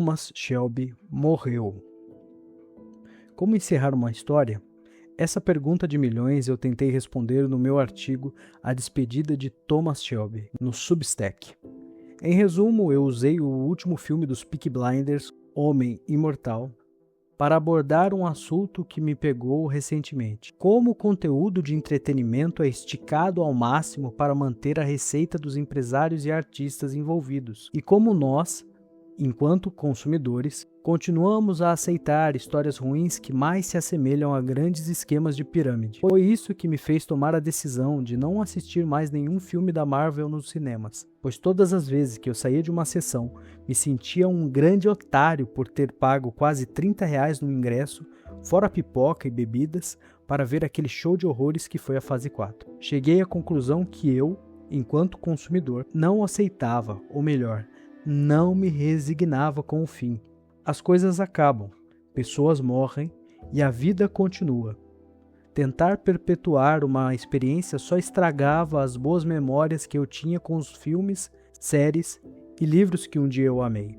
Thomas Shelby morreu. Como encerrar uma história? Essa pergunta de milhões eu tentei responder no meu artigo A Despedida de Thomas Shelby, no Substack. Em resumo, eu usei o último filme dos Peaky Blinders, Homem Imortal, para abordar um assunto que me pegou recentemente. Como o conteúdo de entretenimento é esticado ao máximo para manter a receita dos empresários e artistas envolvidos, e como nós, enquanto consumidores, continuamos a aceitar histórias ruins que mais se assemelham a grandes esquemas de pirâmide. Foi isso que me fez tomar a decisão de não assistir mais nenhum filme da Marvel nos cinemas, pois todas as vezes que eu saía de uma sessão, me sentia um grande otário por ter pago quase R$30 no ingresso, fora pipoca e bebidas, para ver aquele show de horrores que foi a fase 4. Cheguei à conclusão que eu, enquanto consumidor, não aceitava, ou melhor, não me resignava com o fim. As coisas acabam, pessoas morrem e a vida continua. Tentar perpetuar uma experiência só estragava as boas memórias que eu tinha com os filmes, séries e livros que um dia eu amei.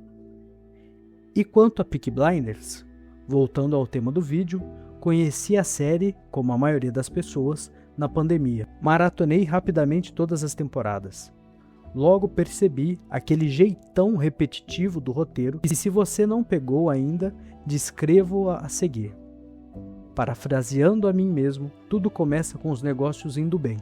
E quanto a Peaky Blinders, voltando ao tema do vídeo, conheci a série, como a maioria das pessoas, na pandemia. Maratonei rapidamente todas as temporadas. Logo percebi aquele jeitão repetitivo do roteiro e se você não pegou ainda, descrevo a seguir. Parafraseando a mim mesmo, tudo começa com os negócios indo bem.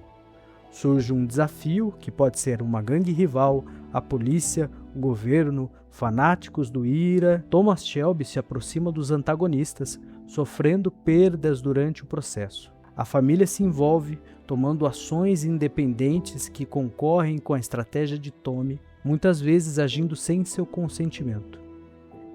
Surge um desafio, que pode ser uma gangue rival, a polícia, o governo, fanáticos do IRA. Thomas Shelby se aproxima dos antagonistas, sofrendo perdas durante o processo. A família se envolve, tomando ações independentes que concorrem com a estratégia de Tommy, muitas vezes agindo sem seu consentimento.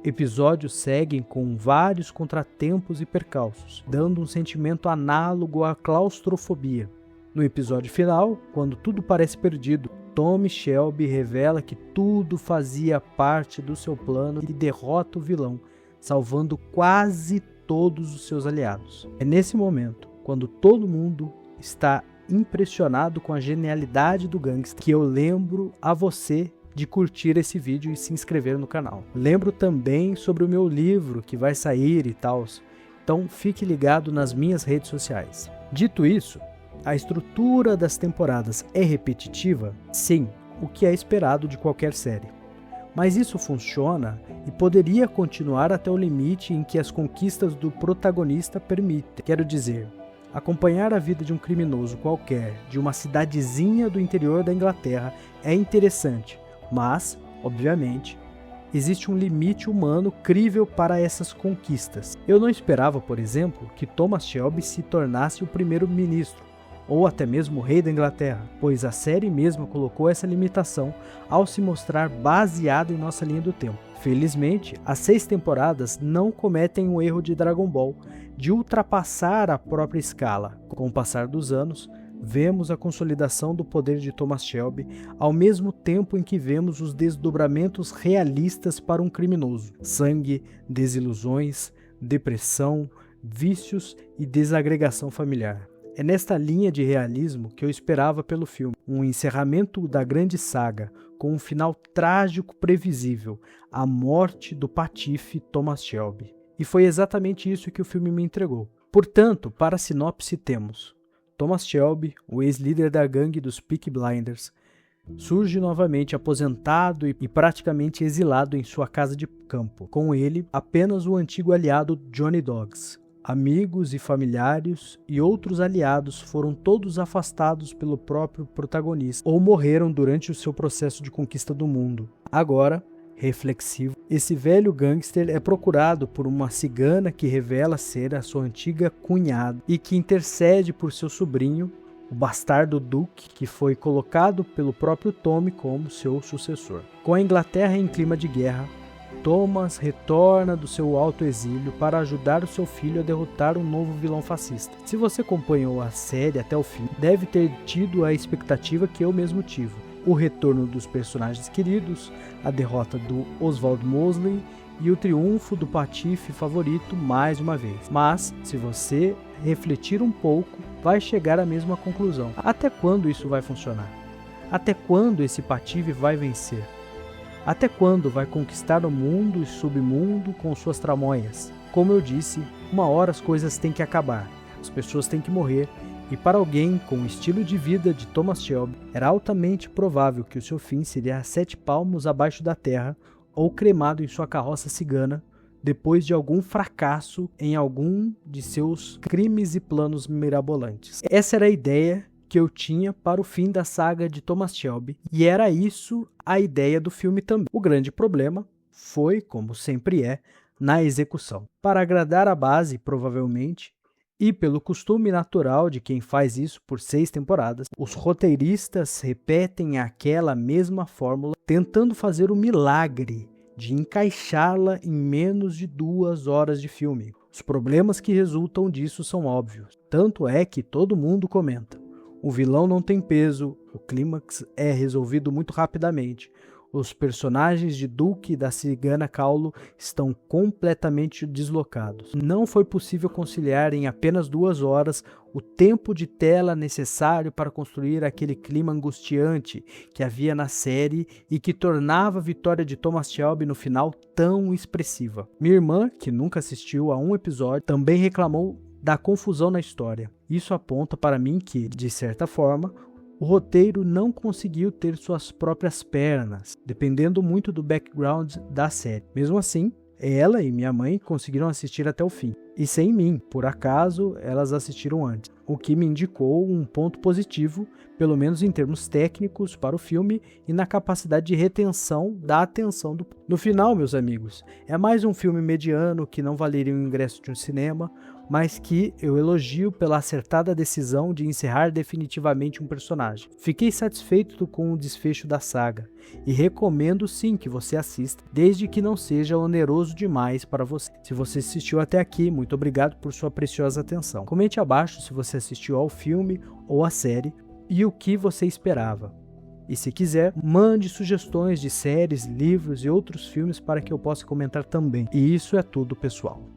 Episódios seguem com vários contratempos e percalços, dando um sentimento análogo à claustrofobia. No episódio final, quando tudo parece perdido, Tommy Shelby revela que tudo fazia parte do seu plano e derrota o vilão, salvando quase todos os seus aliados. É nesse momento, quando todo mundo está impressionado com a genialidade do gangster, que eu lembro a você de curtir esse vídeo e se inscrever no canal. Lembro também sobre o meu livro que vai sair e tal, então fique ligado nas minhas redes sociais. Dito isso, a estrutura das temporadas é repetitiva? Sim, o que é esperado de qualquer série. Mas isso funciona e poderia continuar até o limite em que as conquistas do protagonista permitem. Quero dizer, acompanhar a vida de um criminoso qualquer, de uma cidadezinha do interior da Inglaterra, é interessante, mas, obviamente, existe um limite humano crível para essas conquistas. Eu não esperava, por exemplo, que Thomas Shelby se tornasse o primeiro-ministro, ou até mesmo o rei da Inglaterra, pois a série mesma colocou essa limitação ao se mostrar baseada em nossa linha do tempo. Felizmente, as 6 temporadas não cometem o erro de Dragon Ball de ultrapassar a própria escala. Com o passar dos anos, vemos a consolidação do poder de Thomas Shelby, ao mesmo tempo em que vemos os desdobramentos realistas para um criminoso. Sangue, desilusões, depressão, vícios e desagregação familiar. É nesta linha de realismo que eu esperava pelo filme, um encerramento da grande saga, com um final trágico previsível, a morte do patife Thomas Shelby. E foi exatamente isso que o filme me entregou. Portanto, para a sinopse temos: Thomas Shelby, o ex-líder da gangue dos Peaky Blinders, surge novamente aposentado e praticamente exilado em sua casa de campo. Com ele, apenas o antigo aliado Johnny Dogs. Amigos e familiares e outros aliados foram todos afastados pelo próprio protagonista ou morreram durante o seu processo de conquista do mundo. Agora, reflexivo, esse velho gangster é procurado por uma cigana que revela ser a sua antiga cunhada e que intercede por seu sobrinho, o bastardo Duke, que foi colocado pelo próprio Tommy como seu sucessor. Com a Inglaterra em clima de guerra, Thomas retorna do seu alto exílio para ajudar o seu filho a derrotar um novo vilão fascista. Se você acompanhou a série até o fim, deve ter tido a expectativa que eu mesmo tive. O retorno dos personagens queridos, a derrota do Oswald Mosley e o triunfo do patife favorito mais uma vez. Mas, se você refletir um pouco, vai chegar à mesma conclusão. Até quando isso vai funcionar? Até quando esse patife vai vencer? Até quando vai conquistar o mundo e submundo com suas tramóias? Como eu disse, uma hora as coisas têm que acabar, as pessoas têm que morrer, e para alguém com o estilo de vida de Thomas Shelby, era altamente provável que o seu fim seria a 7 palmos abaixo da terra ou cremado em sua carroça cigana, depois de algum fracasso em algum de seus crimes e planos mirabolantes. Essa era a ideia que eu tinha para o fim da saga de Thomas Shelby, e era isso a ideia do filme também. O grande problema foi, como sempre é, na execução. Para agradar a base, provavelmente, e pelo costume natural de quem faz isso por 6 temporadas, os roteiristas repetem aquela mesma fórmula, tentando fazer o milagre de encaixá-la em menos de 2 horas de filme. Os problemas que resultam disso são óbvios. Tanto é que todo mundo comenta. O vilão não tem peso, o clímax é resolvido muito rapidamente. Os personagens de Duke e da cigana Kaulo estão completamente deslocados. Não foi possível conciliar em apenas 2 horas o tempo de tela necessário para construir aquele clima angustiante que havia na série e que tornava a vitória de Thomas Shelby no final tão expressiva. Minha irmã, que nunca assistiu a um episódio, também reclamou da confusão na história. Isso aponta para mim que, de certa forma, o roteiro não conseguiu ter suas próprias pernas, dependendo muito do background da série. Mesmo assim, ela e minha mãe conseguiram assistir até o fim. E sem mim, por acaso, elas assistiram antes. O que me indicou um ponto positivo, pelo menos em termos técnicos, para o filme e na capacidade de retenção da atenção do público. No final, meus amigos, é mais um filme mediano que não valeria o ingresso de um cinema, mas que eu elogio pela acertada decisão de encerrar definitivamente um personagem. Fiquei satisfeito com o desfecho da saga e recomendo sim que você assista, desde que não seja oneroso demais para você. Se você assistiu até aqui, muito obrigado por sua preciosa atenção. Comente abaixo se você assistiu ao filme ou à série e o que você esperava. E se quiser, mande sugestões de séries, livros e outros filmes para que eu possa comentar também. E isso é tudo, pessoal.